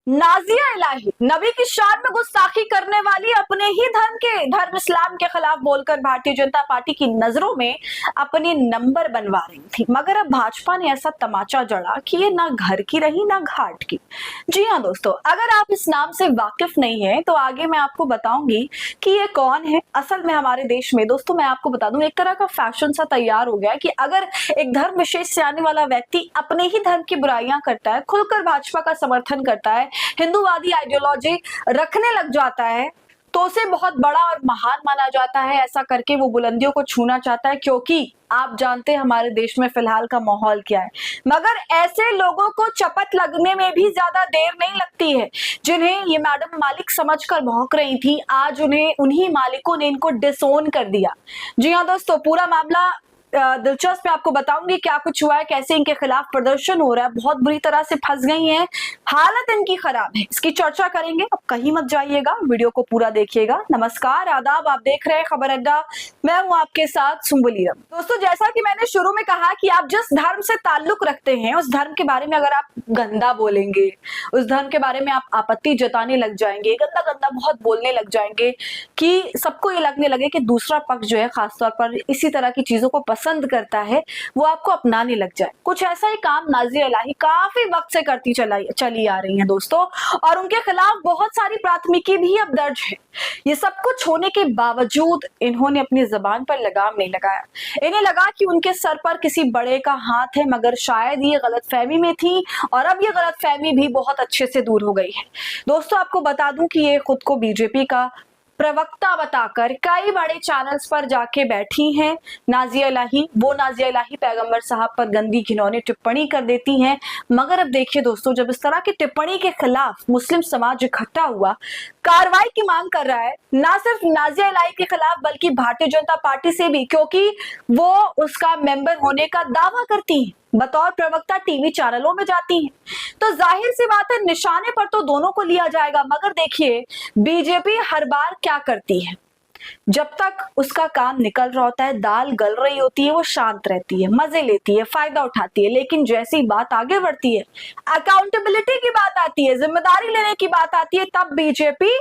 नाजिया इलाही नबी की शान में गुस्ताखी करने वाली अपने ही धर्म इस्लाम के खिलाफ बोलकर भारतीय जनता पार्टी की नजरों में अपने नंबर बनवा रही थी। मगर अब भाजपा ने ऐसा तमाचा जड़ा कि ये ना घर की रही ना घाट की। जी हाँ दोस्तों, अगर आप इस नाम से वाकिफ नहीं है तो आगे मैं आपको बताऊंगी कि ये कौन है। असल में हमारे देश में दोस्तों मैं आपको बता दूं एक तरह का फैशन सा तैयार हो गया है कि अगर एक धर्म विशेष से आने वाला व्यक्ति अपने ही धर्म की बुराइयां करता है, खुलकर भाजपा का समर्थन करता है, हिंदूवादी आइडियोलॉजी रखने लग जाता है तो उसे बहुत बड़ा और महान माना जाता है। ऐसा करके वो बुलंदियों को छूना चाहता है, क्योंकि आप जानते हैं हमारे देश में फिलहाल का माहौल क्या है। मगर ऐसे लोगों को चपत लगने में भी ज्यादा देर नहीं लगती है। जिन्हें ये मैडम मालिक समझकर भौंक रही थी, आज उन्हें उन्हीं मालिकों ने इनको डिसोन कर दिया। जी हाँ दोस्तों, पूरा मामला दिलचस्प मैं आपको बताऊंगी क्या कुछ हुआ है, कैसे इनके खिलाफ प्रदर्शन हो रहा है। बहुत बुरी तरह से फंस गई हैं, हालत इनकी खराब है, इसकी चर्चा करेंगे। अब कहीं मत जाइएगा, वीडियो को पूरा देखिएगा। नमस्कार, आदाब, आप देख रहे हैं खबर अड्डा, मैं हूं आपके साथ सुम्बुलीरम। दोस्तों जैसा कि मैंने शुरू में कहा कि आप जिस धर्म से ताल्लुक रखते हैं उस धर्म के बारे में अगर आप गंदा बोलेंगे, उस धर्म के बारे में आप आपत्ति जताने लग जाएंगे, गंदा गंदा बहुत बोलने लग जाएंगे कि सबको ये लगने लगे कि दूसरा पक्ष जो है खासतौर पर इसी तरह की चीजों को पसंद करता है, वो आपको अपनाने लग जाए। कुछ ऐसा ही काम नाजिया इलाही काफी वक्त से करती चली आ रही हैं दोस्तों, और उनके खिलाफ बहुत सारी प्राथमिकी भी अब दर्ज है। ये सब कुछ होने के बावजूद इन्होंने अपनी जबान पर लगाम नहीं लगाया। इन्हें लगा कि उनके सर पर किसी बड़े का हाथ है, मगर शायद ये गलतफहमी में थी और अब ये गलतफहमी भी बहुत अच्छे से दूर हो गई है। दोस्तों आपको बता दूं कि ये खुद को बीजेपी का प्रवक्ता बताकर कई बड़े चैनल्स पर जाके बैठी हैं। नाजिया इलाही, वो नाजिया इलाही पैगंबर साहब पर गंदी घिनौनी टिप्पणी कर देती हैं। मगर अब देखिए दोस्तों, जब इस तरह की टिप्पणी के खिलाफ मुस्लिम समाज इकट्ठा हुआ, कार्रवाई की मांग कर रहा है, ना सिर्फ नाजिया इलाही के खिलाफ बल्कि भारतीय जनता पार्टी से भी, क्योंकि वो उसका मेंबर होने का दावा करती है, बतौर प्रवक्ता टीवी चैनलों में जाती हैं, तो जाहिर सी बात है निशाने पर तो दोनों को लिया जाएगा। मगर देखिए बीजेपी हर बार क्या करती है, जब तक उसका काम निकल रहा होता है, दाल गल रही होती है, वो शांत रहती है, मजे लेती है, फायदा उठाती है। लेकिन जैसी बात आगे बढ़ती है, अकाउंटेबिलिटी की बात आती है, जिम्मेदारी लेने की बात आती है, तब बीजेपी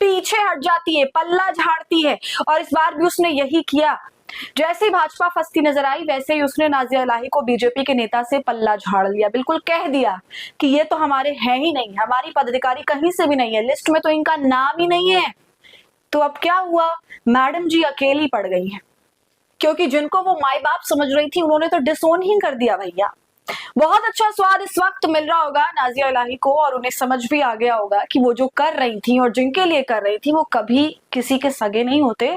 पीछे हट जाती है, पल्ला झाड़ती है। और इस बार भी उसने यही किया। जैसे ही भाजपा फंसती नजर आई, वैसे ही उसने नाजिया इलाही को बीजेपी के नेता से पल्ला झाड़ लिया। बिल्कुल कह दिया कि ये तो हमारे हैं ही नहीं, हमारी पदाधिकारी कहीं से भी नहीं है, लिस्ट में तो इनका नाम ही नहीं है। तो अब क्या हुआ, मैडम जी अकेली पड़ गई हैं, क्योंकि जिनको वो माई बाप समझ रही थी उन्होंने तो डिसोन ही कर दिया भैया। बहुत अच्छा स्वाद इस वक्त मिल रहा होगा नाजिया इलाही को, और उन्हें समझ भी आ गया होगा कि वो जो कर रही थी और जिनके लिए कर रही थी वो कभी किसी के सगे नहीं होते।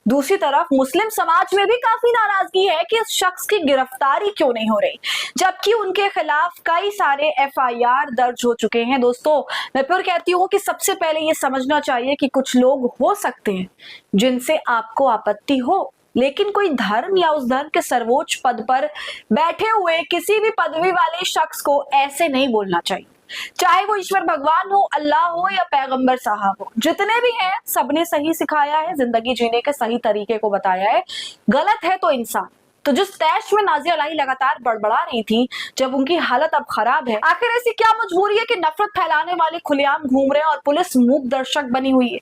दूसरी तरफ मुस्लिम समाज में भी काफी नाराजगी है कि इस शख्स की गिरफ्तारी क्यों नहीं हो रही, जबकि उनके खिलाफ कई सारे एफआईआर दर्ज हो चुके हैं। दोस्तों मैं फिर कहती हूँ कि सबसे पहले ये समझना चाहिए कि कुछ लोग हो सकते हैं जिनसे आपको आपत्ति हो, लेकिन कोई धर्म या उस धर्म के सर्वोच्च पद पर बैठे हुए किसी भी पदवी वाले शख्स को ऐसे नहीं बोलना चाहिए। चाहे वो ईश्वर भगवान हो, अल्लाह हो या पैगंबर साहब हो, जितने भी हैं सबने सही सिखाया है, जिंदगी जीने के सही तरीके को बताया है। गलत है तो इंसान। तो जिस तैश में नाजिया इलाही लगातार बड़बड़ा रही थी, जब उनकी हालत अब खराब है, आखिर ऐसी क्या मजबूरी है कि नफरत फैलाने वाले खुलेआम घूम रहे हैं और पुलिस मूक दर्शक बनी हुई है?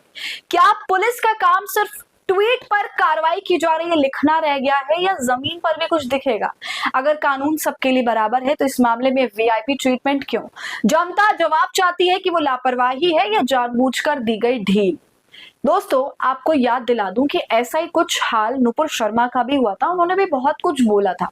क्या पुलिस का काम सिर्फ ट्वीट पर कार्रवाई की जा रही है लिखना रह गया है, या जमीन पर भी कुछ दिखेगा? अगर कानून सबके लिए बराबर है तो इस मामले में वीआईपी ट्रीटमेंट क्यों? जनता जवाब चाहती है कि वो लापरवाही है या जानबूझकर दी गई ढील। दोस्तों आपको याद दिला दूं कि ऐसा ही कुछ हाल नुपुर शर्मा का भी हुआ था। उन्होंने भी बहुत कुछ बोला था,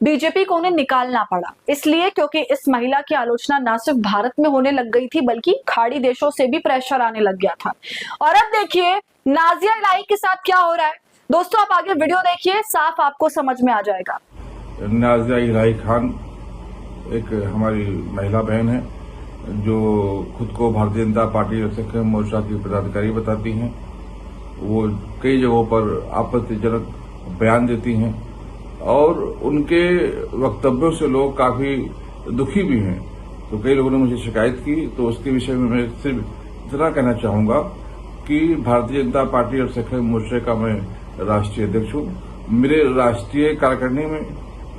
बीजेपी को उन्हें निकालना पड़ा, इसलिए क्योंकि इस महिला की आलोचना न सिर्फ भारत में होने लग गई थी बल्कि खाड़ी देशों से भी प्रेशर आने लग गया था। और अब देखिए नाजिया इलाही के साथ क्या हो रहा है। दोस्तों आप आगे वीडियो देखिए, साफ आपको समझ में आ जाएगा। नाजिया इलाही खान एक हमारी महिला बहन है जो खुद को भारतीय जनता पार्टी और सिख मोर्चा की पदाधिकारी बताती हैं। वो कई जगहों पर आपत्तिजनक बयान देती हैं और उनके वक्तव्यों से लोग काफी दुखी भी हैं। तो कई लोगों ने मुझे शिकायत की, तो उसके विषय में मैं सिर्फ इतना कहना चाहूंगा कि भारतीय जनता पार्टी और सिख मोर्चे का मैं राष्ट्रीय अध्यक्ष हूँ। मेरे राष्ट्रीय कार्यकारिणी में,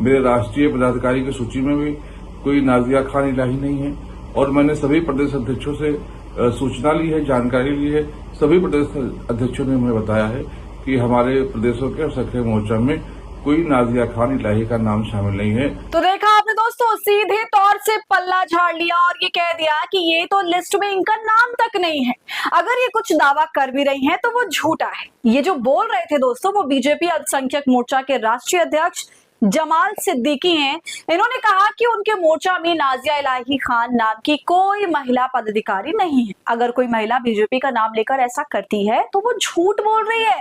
मेरे राष्ट्रीय पदाधिकारी की सूची में भी कोई नाजिया खान इलाही नहीं है। और मैंने सभी प्रदेश अध्यक्षों से सूचना ली है, जानकारी ली है। सभी प्रदेश अध्यक्षों ने हमें बताया है कि हमारे प्रदेशों के और सक्रिय मोर्चा में कोई नाजिया खान इलाही का नाम शामिल नहीं है। तो देखा आपने दोस्तों, सीधे तौर से पल्ला झाड़ लिया और ये कह दिया कि ये तो लिस्ट में इनका नाम तक नहीं है। अगर ये कुछ दावा कर भी रही हैं तो वो झूठा है। ये जो बोल रहे थे दोस्तों, वो बीजेपी अल्पसंख्यक मोर्चा के राष्ट्रीय अध्यक्ष जमाल सिद्दीकी हैं। इन्होंने कहा कि उनके मोर्चा में नाजिया इलाही खान नाम की कोई महिला पदाधिकारी नहीं है। अगर कोई महिला बीजेपी का नाम लेकर ऐसा करती है तो वो झूठ बोल रही है।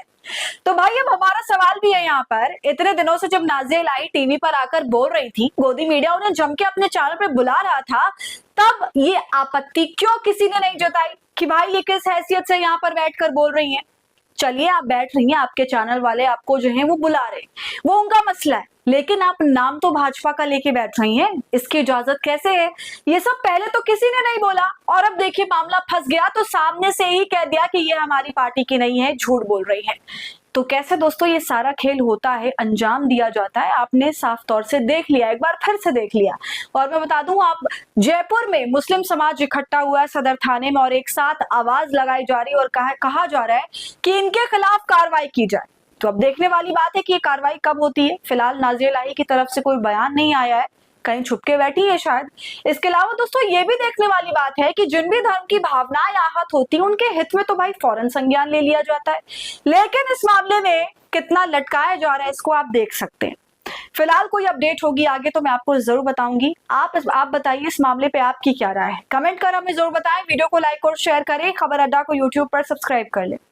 तो भाई अब हमारा सवाल भी है यहाँ पर, इतने दिनों से जब नाजिया इलाही टीवी पर आकर बोल रही थी, गोदी मीडिया उन्हें जम के अपने चैनल पे बुला रहा था, तब ये आपत्ति क्यों किसी ने नहीं जताई कि भाई ये किस हैसियत से यहाँ पर बैठकर बोल रही हैं? चलिए, आप बैठ रही हैं, आपके चैनल वाले आपको जो है वो बुला रहे, वो उनका मसला है, लेकिन आप नाम तो भाजपा का लेके बैठ रही हैं, इसकी इजाजत कैसे है? ये सब पहले तो किसी ने नहीं बोला और अब देखिए मामला फंस गया तो सामने से ही कह दिया कि ये हमारी पार्टी की नहीं है, झूठ बोल रही है। तो कैसे दोस्तों ये सारा खेल होता है, अंजाम दिया जाता है, आपने साफ तौर से देख लिया, एक बार फिर से देख लिया। और मैं बता दूं, आप जयपुर में मुस्लिम समाज इकट्ठा हुआ है सदर थाने में और एक साथ आवाज लगाई जा रही है और कहा जा रहा है कि इनके खिलाफ कार्रवाई की जाए। तो अब देखने वाली बात है कि ये कार्रवाई कब होती है। फिलहाल नाजिया इलाही की तरफ से कोई बयान नहीं आया है, कहीं छुपके बैठी है शायद। इसके अलावा दोस्तों ये भी देखने वाली बात है कि जिन भी धर्म की भावनाएं आहत होती हैं उनके हित में तो भाई फौरन संज्ञान ले लिया जाता है, लेकिन इस मामले में कितना लटकाया जा रहा है इसको आप देख सकते हैं। फिलहाल कोई अपडेट होगी आगे तो मैं आपको जरूर बताऊंगी। आप बताइए इस मामले पे आपकी क्या राय है, कमेंट कर हमें जरूर बताएं। वीडियो को लाइक और शेयर करें, खबर अड्डा को यूट्यूब पर सब्सक्राइब कर लें।